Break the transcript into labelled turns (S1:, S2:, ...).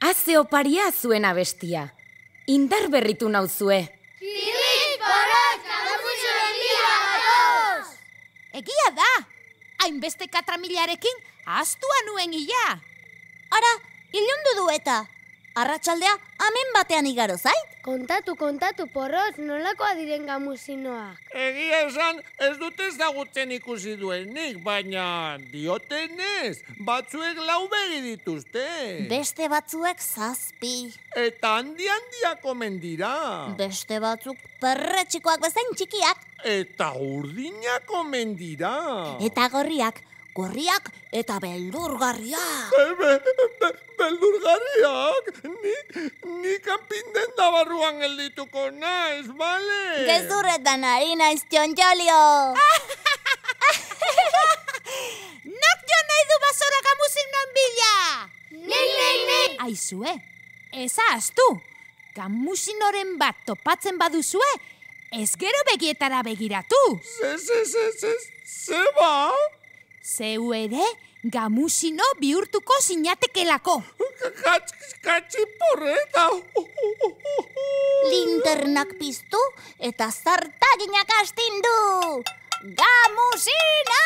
S1: Haze oparia zuen abestia. Indar berritu nauzue.
S2: Kirrik, porrot, gamusiren bila gatoz!
S3: Egia da! Hainbeste katramilarekin ahaztua nuen ia.
S4: Ara, ilundu du eta. Arratsaldea hemen batean igaro zait.
S2: Kontatu, porrot, nolakoa diren gamusinoak.
S5: Egia esan, ez dut ezagutzen ikusi duenik, baina diotenez, batzuek 4 begi dituzte.
S4: Beste batzuek 7.
S5: Eta handiak omen dira.
S4: Beste batzuk perretxikoak bezain txikiak.
S5: Eta urdinak omen dira.
S4: Eta gorriak eta beldurgarriak.
S5: Beldurgarriak? Ni kanpinden da barruan geldituko naiz, bale?
S4: Gezurretan ari naiz, txontxolio.
S3: Nok jo nahi du basora gamusinoen bila?
S2: Nik!
S3: Aizue, ez ahaztu. Gamusinoren bat topatzen baduzue, ez gero begietara begiratu.
S5: Zeba?
S3: Zeu ere, gamusino bihurtuko zinatekelako.
S5: Katxiporreta!
S4: Linternak piztu eta zartaginak astindu. Gamusina!